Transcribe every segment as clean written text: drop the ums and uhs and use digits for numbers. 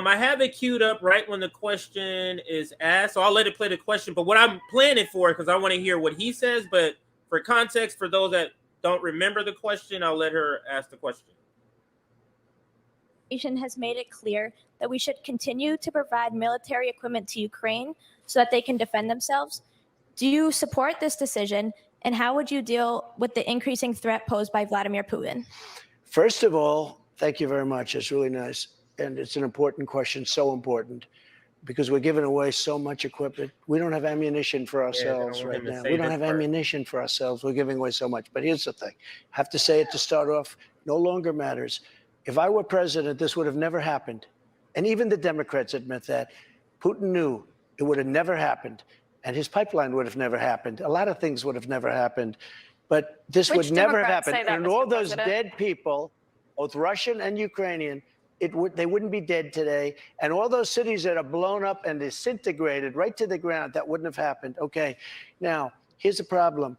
I have it queued up right when the question is asked, so I'll let it play the question. But what I'm planning for, because I want to hear what he says, but for context, for those that don't remember the question, I'll let her ask the question. Has made it clear that we should continue to provide military equipment to Ukraine so that they can defend themselves. Do you support this decision, and how would you deal with the increasing threat posed by Vladimir Putin? First of all, thank you very much. It's really nice. And it's an important question, so important, because we're giving away so much equipment. We don't have ammunition for ourselves right now. We don't have ammunition for ourselves. We're giving away so much. But here's the thing. I have to say it to start off. No longer matters. If I were president, this would have never happened. And even the Democrats admit that. Putin knew it would have never happened. And his pipeline would have never happened. A lot of things would have never happened. But this would never have happened. And all those dead people, both Russian and Ukrainian, they wouldn't be dead today. And all those cities that are blown up and disintegrated right to the ground, that wouldn't have happened. Okay, now, here's the problem.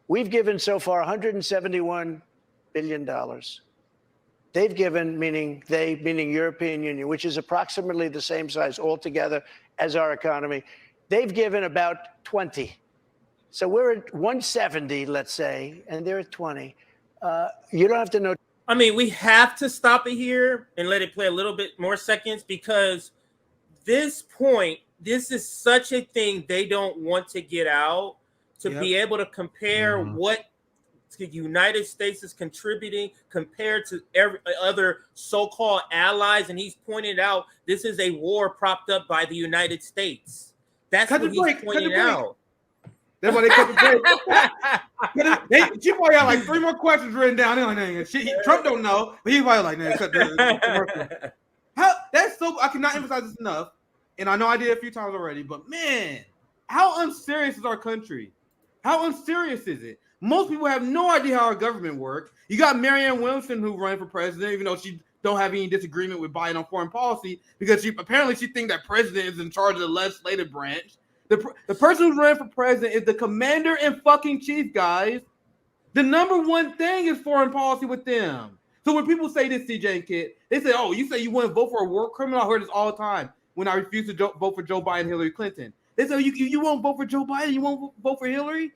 We've given so far $171 billion. They've given, meaning European Union, which is approximately the same size altogether as our economy. They've given about 20. So we're at 170, let's say, and they're at 20. You don't have to know. I mean, we have to stop it here and let it play a little bit more seconds, because this is such a thing they don't want to get out, to be able to compare what the United States is contributing compared to every other so-called allies. And he's pointed out this is a war propped up by the United States. That's what he's pointing out. That's why they cut the break. She probably got like 3 more questions written down. Trump don't know, but he's probably like, "Man, cut the That's so. I cannot emphasize this enough, and I know I did it a few times already. But man, how unserious is our country? How unserious is it? Most people have no idea how our government works. You got Marianne Williamson who ran for president, even though she don't have any disagreement with Biden on foreign policy, because she thinks that president is in charge of the legislative branch. The person who's running for president is the commander in fucking chief, guys. The number one thing is foreign policy with them. So when people say this, CJ and Kit, they say, "Oh, you say you want to vote for a war criminal?" I heard this all the time when I refuse to vote for Joe Biden and Hillary Clinton. They say, you won't vote for Joe Biden? You won't vote for Hillary?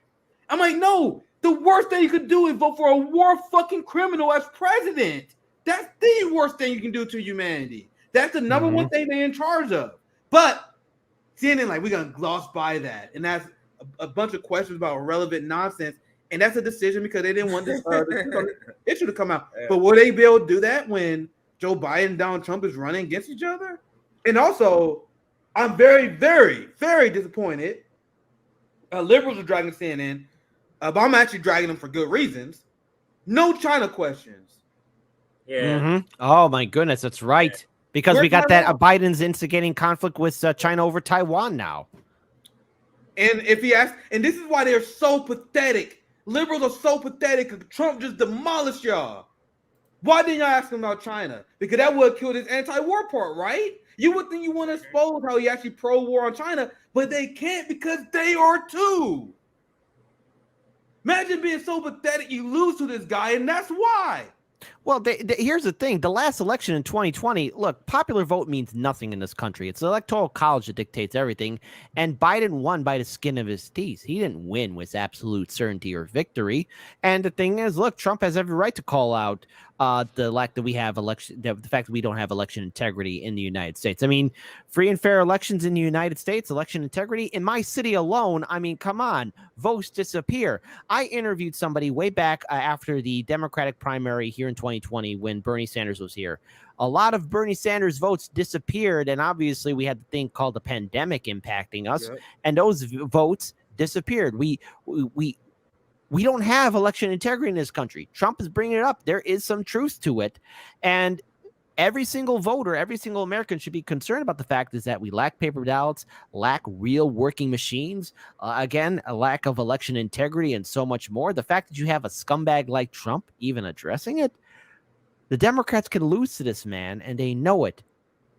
I'm like, no. The worst thing you could do is vote for a war fucking criminal as president. That's the worst thing you can do to humanity. That's the number one thing they're in charge of. But CNN, like, we're going to gloss by that. And that's a bunch of questions about irrelevant nonsense. And that's a decision because they didn't want this issue to come out. Yeah. But will they be able to do that when Joe Biden and Donald Trump is running against each other? And also, I'm very, very, very disappointed. Liberals are dragging CNN, but I'm actually dragging them for good reasons. No China questions. Yeah. Oh, my goodness. That's right. Yeah. Because we got that Biden's instigating conflict with China over Taiwan now. And if he asks, and this is why they're so pathetic. Liberals are so pathetic. Trump just demolished y'all. Why didn't y'all ask him about China? Because that would have killed his anti-war part, right? You would think you want to expose how he actually pro-war on China, but they can't because they are too. Imagine being so pathetic you lose to this guy, and that's why. Well, here's the thing. The last election in 2020, look, popular vote means nothing in this country. It's the Electoral College that dictates everything. And Biden won by the skin of his teeth. He didn't win with absolute certainty or victory. And the thing is, look, Trump has every right to call out the fact that we have election, the fact that we don't have election integrity in the United States. I mean, free and fair elections in the United States, election integrity in my city alone. I mean, come on, votes disappear. I interviewed somebody way back after the Democratic primary here in 2020 when Bernie Sanders was here. A lot of Bernie Sanders votes disappeared, and obviously we had the thing called the pandemic impacting us, and those votes disappeared. We don't have election integrity in this country. Trump is bringing it up. There is some truth to it, and every single voter, every single American should be concerned about the fact is that we lack paper ballots, lack real working machines, again, a lack of election integrity, and so much more. The fact that you have a scumbag like Trump even addressing it, the Democrats can lose to this man, and they know it.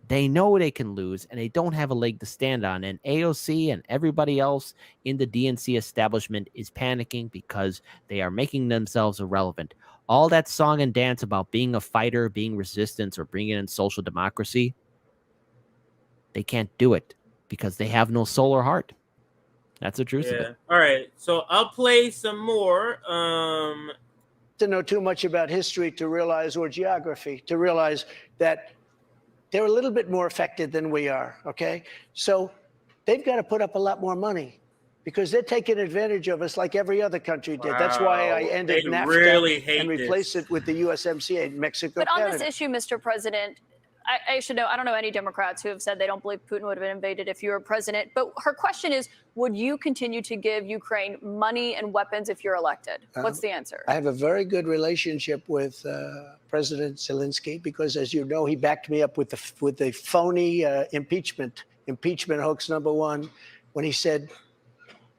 They know they can lose, and they don't have a leg to stand on. And AOC and everybody else in the DNC establishment is panicking because they are making themselves irrelevant. All that song and dance about being a fighter, being resistance, or bringing in social democracy, They can't do it because they have no soul or heart. That's the truth of it. All right. So I'll play some more. To know too much about history to realize, or geography, to realize that they're a little bit more affected than we are, okay? So they've got to put up a lot more money because they're taking advantage of us like every other country did. That's why I ended NAFTA and replaced it with the USMCA, Mexico, But on Canada. this issue, Mr. President, I should know, I don't know any Democrats who have said they don't believe Putin would have been invaded if you were president. But her question is, would you continue to give Ukraine money and weapons if you're elected? What's the answer? I have a very good relationship with President Zelensky because, as you know, he backed me up with the phony impeachment hoax number one when he said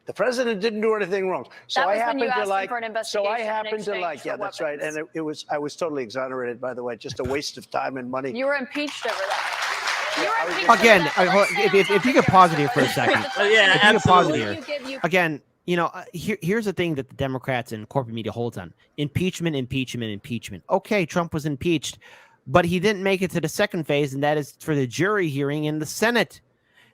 the president didn't do anything wrong. So I happen to like. So I happen to like. Yeah, that's right. And I was totally exonerated, by the way. Just a waste of time and money. You were impeached over that. Again, if you could pause it here for a second. Yeah, absolutely. Again, here's the thing that the Democrats and corporate media holds on: impeachment, impeachment, impeachment. Okay, Trump was impeached, but he didn't make it to the second phase, and that is for the jury hearing in the Senate.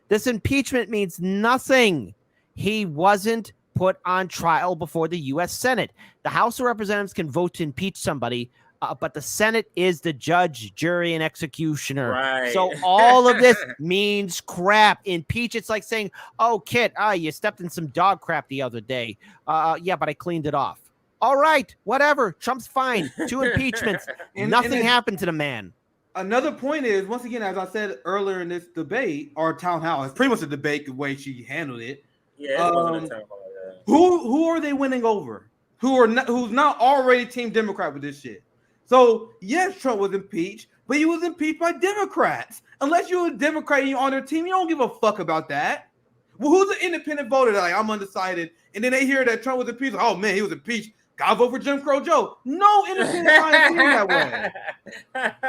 This impeachment means nothing. He wasn't put on trial before the U.S. Senate. The House of Representatives can vote to impeach somebody, but the Senate is the judge, jury, and executioner. Right. So all of this means crap. Impeach, it's like saying, oh, Kit, you stepped in some dog crap the other day. Yeah, but I cleaned it off. All right, whatever. Trump's fine. 2 impeachments. Nothing happened to the man. Another point is, once again, as I said earlier in this debate, or town hall, it's pretty much a debate the way she handled it. Yeah, it wasn't a town hall. Who are they winning over? Who's not already Team Democrat with this shit? So yes, Trump was impeached, but he was impeached by Democrats. Unless you're a Democrat and you're on their team, you don't give a fuck about that. Well, who's an independent voter that, like, I'm undecided, and then they hear that Trump was impeached? Oh man, he was impeached. Gotta vote for Jim Crow Joe. No independent team that way,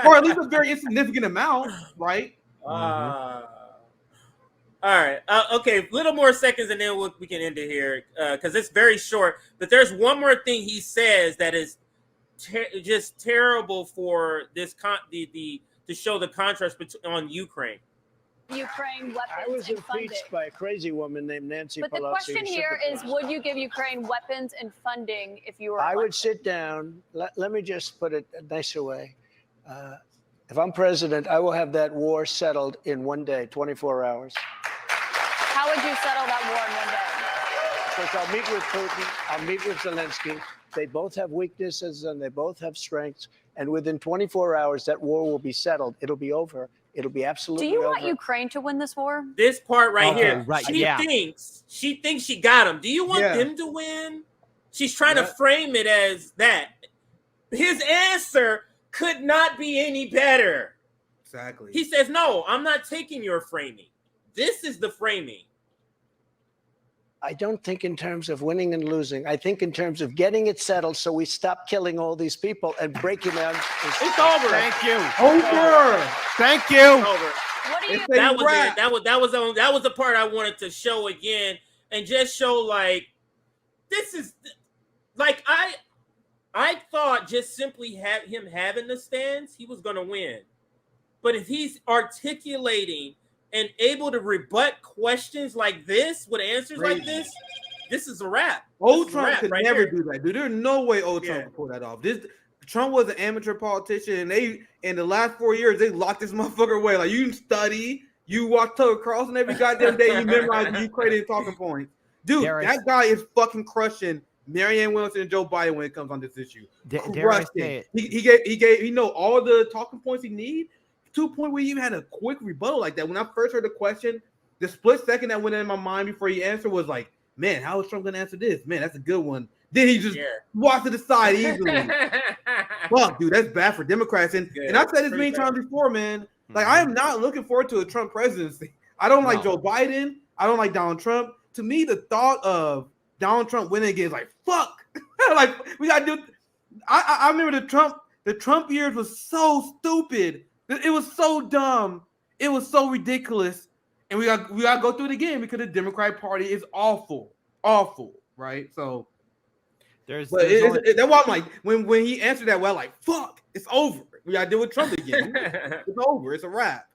or at least a very insignificant amount, right? All right. Okay, a little more seconds, and then we can end it here because it's very short. But there's one more thing he says that is just terrible for this to show the contrast on Ukraine. Ukraine weapons I was and impeached funding. by a crazy woman named Nancy Pelosi. But the question here is, would you give Ukraine weapons and funding if you were elected? I would sit down. Let me just put it a nicer way. If I'm president, I will have that war settled in one day, 24 hours. How would you settle that war in one day? Because I'll meet with Putin, I'll meet with Zelensky. They both have weaknesses and they both have strengths. And within 24 hours, that war will be settled. It'll be over. It'll be absolutely over. Do you want Ukraine to win this war? This part right here. Right, She thinks she got him. Do you want them to win? She's trying to frame it as that. His answer could not be any better. Exactly. He says, no, I'm not taking your framing. This is the framing. I don't think in terms of winning and losing. I think in terms of getting it settled so we stop killing all these people and breaking down. It's over. Thank you. Over. Thank you. It's over. What do you That was it. That was the part I wanted to show again and just show like this is like I thought just simply him having the stance, he was gonna win. But if he's articulating and able to rebut questions like this with answers like this is a wrap. Old Trump could never do that, dude. There's no way old Trump could pull that off. Trump was an amateur politician, and they in the last 4 years they locked this motherfucker away. Like, you study, you watch Tucker Carlson every goddamn day, you memorize the Ukrainian talking points. Dude, that guy is fucking crushing Marianne Williamson and Joe Biden when it comes on this issue. Crushing. He know all the talking points he need. To a point where he even had a quick rebuttal like that. When I first heard the question, the split second that went in my mind before he answered was like, man, how is Trump going to answer this? Man, that's a good one. Then he just walked to the side easily. Fuck, dude, that's bad for Democrats. And I've said this many times before, man. Like, I am not looking forward to a Trump presidency. I don't like Joe Biden. I don't like Donald Trump. To me, the thought of Donald Trump winning again is like, fuck. Like, we got to do. I remember the Trump years was so stupid. It was so dumb. It was so ridiculous. And we got to go through it again because the Democratic Party is awful, right? So that's why I'm like, when he answered that, well, like, fuck, it's over. We got to deal with Trump again. It's over. It's a wrap.